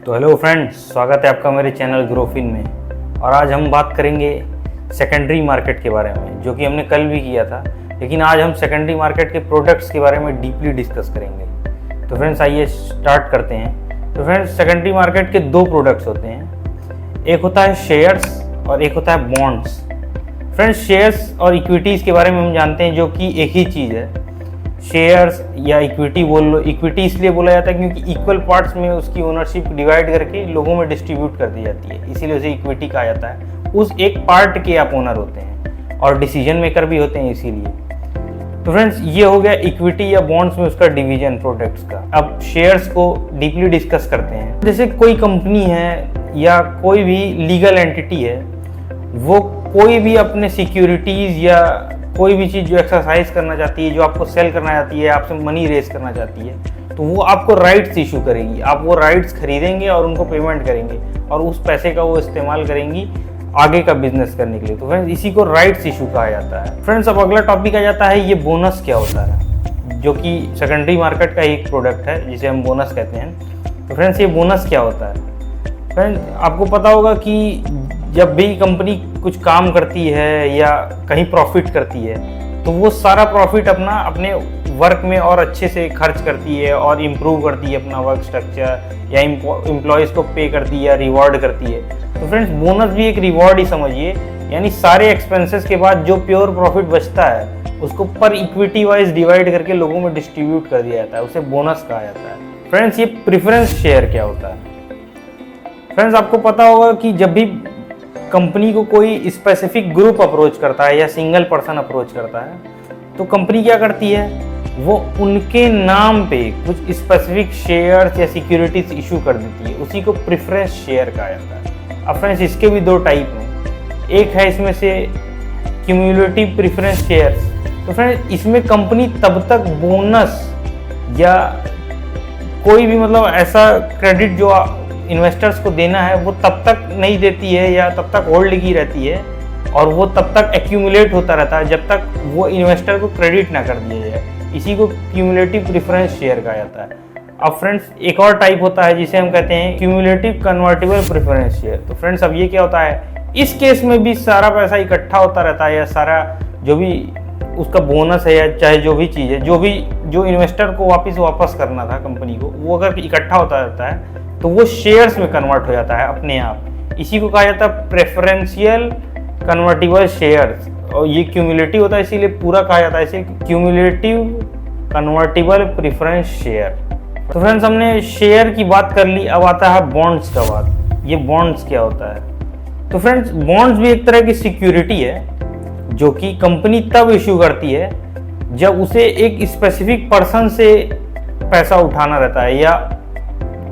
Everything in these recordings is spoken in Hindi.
तो हेलो फ्रेंड्स, स्वागत है आपका मेरे चैनल ग्रोफिन में। और आज हम बात करेंगे सेकेंडरी मार्केट के बारे में, जो कि हमने कल भी किया था। लेकिन आज हम सेकेंडरी मार्केट के प्रोडक्ट्स के बारे में डीपली डिस्कस करेंगे। तो फ्रेंड्स आइए स्टार्ट करते हैं। तो फ्रेंड्स सेकेंडरी मार्केट के दो प्रोडक्ट्स होते हैं, एक होता है शेयर्स और एक होता है बॉन्ड्स। फ्रेंड्स शेयर्स और इक्विटीज़ के बारे में हम जानते हैं, जो कि एक ही चीज़ है। शेयर्स या इक्विटी बोल लो, इक्विटी इसलिए बोला जाता है क्योंकि इक्वल पार्ट्स में उसकी ओनरशिप डिवाइड करके लोगों में डिस्ट्रीब्यूट कर दी जाती है, इसीलिए उसे इक्विटी कहा जाता है। उस एक पार्ट के आप ओनर होते हैं और डिसीजन मेकर भी होते हैं इसीलिए। तो फ्रेंड्स ये हो गया इक्विटी या बॉन्ड्स में उसका डिवीजन प्रोडक्ट्स का। अब शेयर्स को डीपली डिस्कस करते हैं। जैसे कोई कंपनी है या कोई भी लीगल एंटिटी है, वो कोई भी अपने सिक्योरिटीज़ या कोई भी चीज़ जो एक्सरसाइज करना चाहती है, जो आपको सेल करना चाहती है, आपसे मनी रेज करना चाहती है, तो वो आपको राइट्स इशू करेगी। आप वो राइट्स खरीदेंगे और उनको पेमेंट करेंगे और उस पैसे का वो इस्तेमाल करेंगी आगे का बिजनेस करने के लिए। तो फ्रेंड्स इसी को राइट्स इशू कहा जाता है। फ्रेंड्स अब अगला टॉपिक आ जाता है, ये बोनस क्या होता है, जो कि सेकेंडरी मार्केट का एक प्रोडक्ट है जिसे हम बोनस कहते हैं। तो फ्रेंड्स ये बोनस क्या होता है? फ्रेंड्स आपको पता होगा कि जब भी कंपनी कुछ काम करती है या कहीं प्रॉफिट करती है, तो वो सारा प्रॉफिट अपने वर्क में और अच्छे से खर्च करती है और इम्प्रूव करती है अपना वर्क स्ट्रक्चर, या एम्प्लॉयज़ को पे करती है या रिवॉर्ड करती है। तो फ्रेंड्स बोनस भी एक रिवॉर्ड ही समझिए, यानी सारे एक्सपेंसेस के बाद जो प्योर प्रॉफिट बचता है उसको पर इक्विटी वाइज डिवाइड करके लोगों में डिस्ट्रीब्यूट कर दिया जाता है, उसे बोनस कहा जाता है। फ्रेंड्स ये प्रेफरेंस शेयर क्या होता है? फ्रेंड्स आपको पता होगा कि जब भी कंपनी को कोई स्पेसिफिक ग्रुप अप्रोच करता है या सिंगल पर्सन अप्रोच करता है, तो कंपनी क्या करती है, वो उनके नाम पे कुछ स्पेसिफिक शेयर्स या सिक्योरिटीज इशू कर देती है, उसी को प्रेफरेंस शेयर कहा जाता है। अब फ्रेंड्स इसके भी दो टाइप हैं, एक है इसमें से क्यूमुलेटिव प्रेफरेंस शेयर्स। तो फ्रेंड्स इसमें कंपनी तब तक बोनस या कोई भी ऐसा क्रेडिट जो इन्वेस्टर्स को देना है वो तब तक नहीं देती है या तब तक होल्ड की रहती है, और वो तब तक एक्यूमुलेट होता रहता है जब तक वो इन्वेस्टर को क्रेडिट ना कर दिया जाए। इसी को क्यूमुलेटिव प्रेफरेंस शेयर कहा जाता है। अब फ्रेंड्स एक और टाइप होता है जिसे हम कहते हैं क्यूमुलेटिव कन्वर्टिबल प्रेफरेंस शेयर। तो फ्रेंड्स अब ये क्या होता है, इस केस में भी सारा पैसा इकट्ठा होता रहता है, या सारा जो भी उसका बोनस है या चाहे जो भी चीज़ है, जो इन्वेस्टर को वापस करना था कंपनी को, वो अगर इकट्ठा होता रहता है तो वो शेयर्स में कन्वर्ट हो जाता है अपने आप। इसी को कहा जाता है प्रेफरेंशियल कन्वर्टिबल शेयर्स, और ये क्यूमुलेटिव होता है इसीलिए पूरा कहा जाता है इसे क्यूमुलेटिव कन्वर्टिबल प्रेफरेंस शेयर। तो फ्रेंड्स हमने शेयर की बात कर ली, अब आता है बॉन्ड्स का बात। ये बॉन्ड्स क्या होता है? तो फ्रेंड्स बॉन्ड्स भी एक तरह की सिक्योरिटी है जो कि कंपनी तब इशू करती है जब उसे एक स्पेसिफिक पर्सन से पैसा उठाना रहता है, या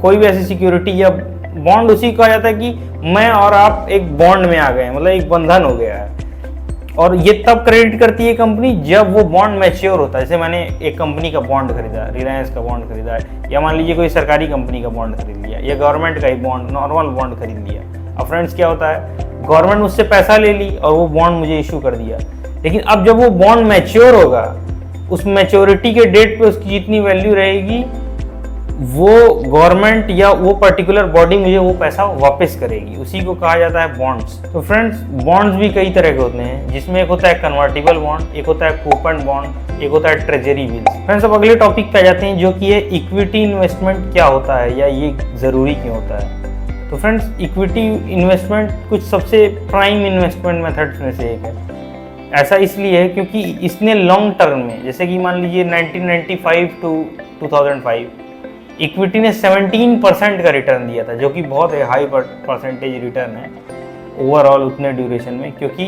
कोई भी ऐसी सिक्योरिटी या बॉन्ड उसी कहा जाता है कि मैं और आप एक बॉन्ड में आ गए हैं, एक बंधन हो गया है। और ये तब क्रेडिट करती है कंपनी जब वो बॉन्ड मैच्योर होता है। जैसे मैंने एक कंपनी का बॉन्ड खरीदा, रिलायंस का बॉन्ड खरीदा है, या मान लीजिए कोई सरकारी कंपनी का बॉन्ड खरीद लिया, या गवर्नमेंट का ही बॉन्ड, नॉर्मल बॉन्ड खरीद लिया। अब फ्रेंड्स क्या होता है, गवर्नमेंट मुझसे पैसा ले ली और वो बॉन्ड मुझे इशू कर दिया, लेकिन अब जब वो बॉन्ड मैच्योर होगा, उस मैच्योरिटी के डेट पे उसकी जितनी वैल्यू रहेगी, वो गवर्नमेंट या वो पर्टिकुलर बॉडी मुझे वो पैसा वापस करेगी, उसी को कहा जाता है बॉन्ड्स। तो फ्रेंड्स बॉन्ड्स भी कई तरह के होते हैं, जिसमें एक होता है कन्वर्टिबल बॉन्ड, एक होता है कूपन बॉन्ड, एक होता है ट्रेजरी बिल्स। फ्रेंड्स अब अगले टॉपिक पे आ जाते हैं, जो कि है इक्विटी इन्वेस्टमेंट क्या होता है या ये ज़रूरी क्यों होता है। तो फ्रेंड्स इक्विटी इन्वेस्टमेंट कुछ सबसे प्राइम इन्वेस्टमेंट मेथड्स में से एक है। ऐसा इसलिए है क्योंकि इसने लॉन्ग टर्म में, जैसे कि मान लीजिए 1995 टू 2005 इक्विटी ने 17% का रिटर्न दिया था, जो कि बहुत हाई परसेंटेज रिटर्न है ओवरऑल उतने ड्यूरेशन में। क्योंकि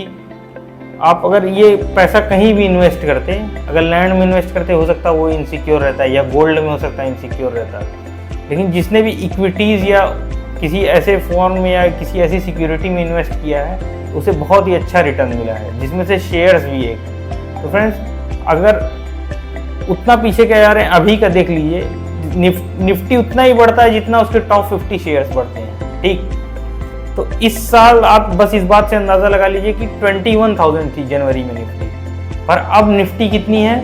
आप अगर ये पैसा कहीं भी इन्वेस्ट करते, अगर लैंड में इन्वेस्ट करते, हो सकता है वो इनसिक्योर रहता है, या गोल्ड में हो सकता है इनसिक्योर रहता है, लेकिन जिसने भी इक्विटीज़ या किसी ऐसे फॉर्म में या किसी ऐसी सिक्योरिटी में इन्वेस्ट किया है, उसे बहुत ही अच्छा रिटर्न मिला है, जिसमें से शेयर्स भी एक। तो फ्रेंड्स अगर उतना पीछे क्या जा रहे हैं, अभी का देख लीजिए, निफ्टी उतना ही बढ़ता है जितना उसके टॉप 50 शेयर्स बढ़ते हैं, ठीक। तो इस साल आप बस इस बात से अंदाज़ा लगा लीजिए कि 21,000 थी जनवरी में निफ्टी, पर अब निफ्टी कितनी है?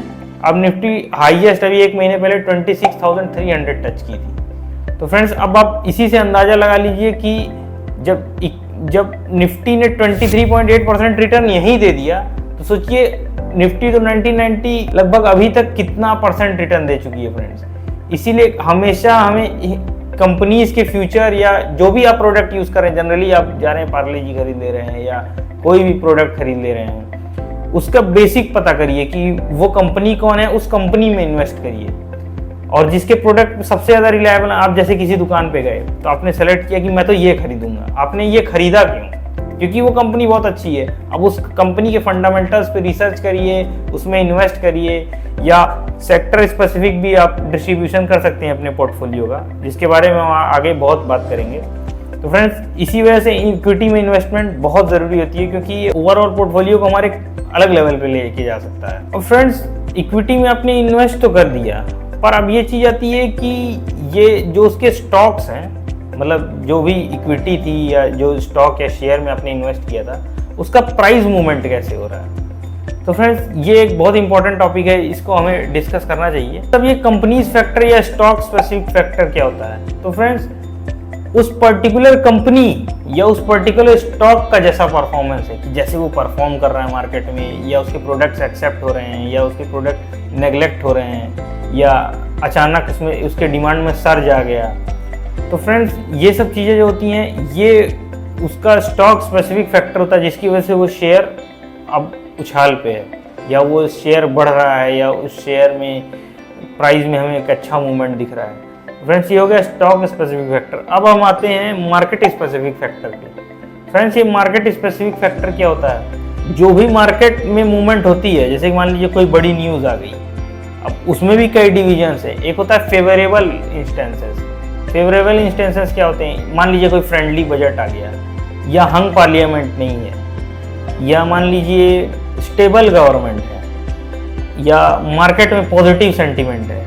अब निफ्टी हाईएस्ट अभी एक महीने पहले 26,300 टच की थी। तो फ्रेंड्स अब आप इसी से अंदाज़ा लगा लीजिए कि जब निफ्टी ने 23.8% रिटर्न यहीं दे दिया, तो सोचिए निफ्टी तो 1990 लगभग अभी तक कितना परसेंट रिटर्न दे चुकी है फ्रेंड्स। इसीलिए हमेशा हमें कंपनीज के फ्यूचर या जो भी आप प्रोडक्ट यूज़ करें, जनरली आप जा रहे हैं पार्ले जी खरीद ले रहे हैं या कोई भी प्रोडक्ट खरीद ले रहे हैं, उसका बेसिक पता करिए कि वो कंपनी कौन है, उस कंपनी में इन्वेस्ट करिए। और जिसके प्रोडक्ट सबसे ज़्यादा रिलायबल, आप जैसे किसी दुकान पे गए तो आपने सेलेक्ट किया कि मैं तो ये खरीदूंगा, आपने ये खरीदा क्यों? क्योंकि वो कंपनी बहुत अच्छी है। अब उस कंपनी के फंडामेंटल्स पे रिसर्च करिए, उसमें इन्वेस्ट करिए, या सेक्टर स्पेसिफिक भी आप डिस्ट्रीब्यूशन कर सकते हैं अपने पोर्टफोलियो का, जिसके बारे में हम आगे बहुत बात करेंगे। तो फ्रेंड्स इसी वजह से इक्विटी में इन्वेस्टमेंट बहुत ज़रूरी होती है, क्योंकि ये ओवरऑल पोर्टफोलियो को हमारे अलग लेवल पे लेके जा सकता है। और फ्रेंड्स इक्विटी में आपने इन्वेस्ट तो कर दिया, पर अब ये चीज़ आती है कि ये जो उसके स्टॉक्स हैं, मतलब जो भी इक्विटी थी या जो स्टॉक या शेयर में आपने इन्वेस्ट किया था, उसका प्राइस मूवमेंट कैसे हो रहा है। तो फ्रेंड्स ये एक बहुत इंपॉर्टेंट टॉपिक है, इसको हमें डिस्कस करना चाहिए। तब ये कंपनीज फैक्टर या स्टॉक स्पेसिफिक फैक्टर क्या होता है? तो फ्रेंड्स उस पर्टिकुलर कंपनी या उस पर्टिकुलर स्टॉक का जैसा परफॉर्मेंस है, कि जैसे वो परफॉर्म कर रहा है मार्केट में, या उसके प्रोडक्ट्स एक्सेप्ट हो रहे हैं, या उसके प्रोडक्ट नेग्लेक्ट हो रहे हैं, या अचानक उसमें उसके डिमांड में सर्ज आ गया। तो फ्रेंड्स ये सब चीज़ें जो होती हैं, ये उसका स्टॉक स्पेसिफिक फैक्टर होता है, जिसकी वजह से वो शेयर अब उछाल पे है, या वो शेयर बढ़ रहा है, या उस शेयर में प्राइस में हमें एक अच्छा मूवमेंट दिख रहा है। फ्रेंड्स ये हो गया स्टॉक स्पेसिफिक फैक्टर। अब हम आते हैं मार्केट स्पेसिफिक फैक्टर पे। फ्रेंड्स ये मार्केट स्पेसिफिक फैक्टर क्या होता है? जो भी मार्केट में मूवमेंट होती है, जैसे मान लीजिए कोई बड़ी न्यूज़ आ गई, अब उसमें भी कई डिविजन्स है। एक होता है फेवरेबल इंस्टेंसेस। फेवरेबल इंस्टेंसेस क्या होते हैं? मान लीजिए कोई फ्रेंडली बजट आ गया, या हंग पार्लियामेंट नहीं है, या मान लीजिए स्टेबल गवर्नमेंट है, या मार्केट में पॉजिटिव सेंटीमेंट है।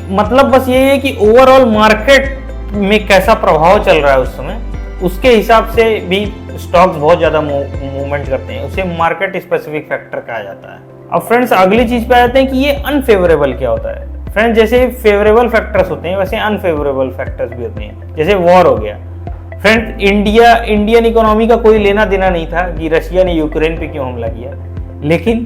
मतलब बस ये है कि ओवरऑल मार्केट में कैसा प्रभाव चल रहा है उस समय, उसके हिसाब से भी स्टॉक्स बहुत ज़्यादा मूवमेंट करते हैं। उसे मार्केट स्पेसिफिक फैक्टर कहा जाता है। अब फ्रेंड्स अगली चीज़ पे आते हैं कि ये अनफेवरेबल क्या होता है। फ्रेंड्स जैसे फेवरेबल फैक्टर्स होते हैं, वैसे अनफेवरेबल फैक्टर्स भी होते हैं। जैसे वॉर हो गया। फ्रेंड्स इंडियन इकोनॉमी का कोई लेना देना नहीं था कि रशिया ने यूक्रेन पे क्यों हमला किया, लेकिन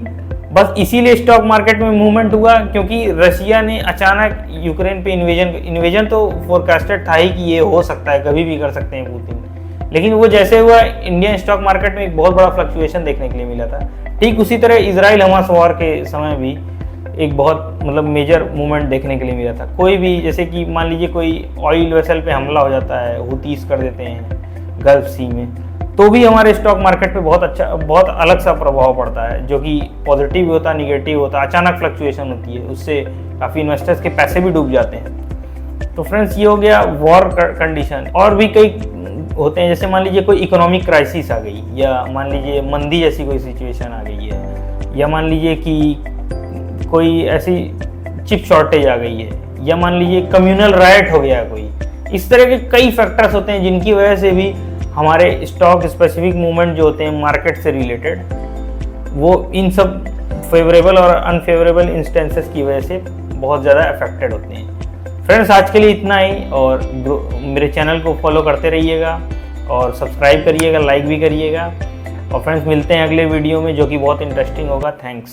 बस इसीलिए स्टॉक मार्केट में मूवमेंट हुआ क्योंकि रशिया ने अचानक यूक्रेन पे इन्वेजन तो फोरकास्टेड था ही कि ये हो सकता है, कभी भी कर सकते हैं पुतिन, लेकिन वो जैसे हुआ इंडियन स्टॉक मार्केट में एक बहुत बड़ा फ्लक्चुएशन देखने के लिए मिला था। ठीक उसी तरह इजराइल हमास वॉर के समय भी एक बहुत मतलब मेजर मूवमेंट देखने के लिए मिला था। कोई भी जैसे कि मान लीजिए कोई ऑयल वेसल पे हमला हो जाता है, हुतीस कर देते हैं गल्फ सी में, तो भी हमारे स्टॉक मार्केट पे बहुत अलग सा प्रभाव पड़ता है, जो कि पॉजिटिव भी होता है, निगेटिव होता है, अचानक फ्लक्चुएशन होती है, उससे काफ़ी इन्वेस्टर्स के पैसे भी डूब जाते हैं। तो फ्रेंड्स ये हो गया वॉर कंडीशन। और भी कई होते हैं, जैसे मान लीजिए कोई इकोनॉमिक क्राइसिस आ गई, या मान लीजिए मंदी जैसी कोई सिचुएशन आ गई है, या मान लीजिए कि कोई ऐसी चिप शॉर्टेज आ गई है, या मान लीजिए कम्युनल राइट हो गया कोई। इस तरह के कई फैक्टर्स होते हैं जिनकी वजह से भी हमारे स्टॉक स्पेसिफिक मूवमेंट जो होते हैं मार्केट से रिलेटेड, वो इन सब फेवरेबल और अनफेवरेबल इंस्टेंसेस की वजह से बहुत ज़्यादा अफेक्टेड होते हैं। फ्रेंड्स आज के लिए इतना ही, और मेरे चैनल को फॉलो करते रहिएगा और सब्सक्राइब करिएगा, लाइक भी करिएगा। और फ्रेंड्स मिलते हैं अगले वीडियो में, जो कि बहुत इंटरेस्टिंग होगा। थैंक्स।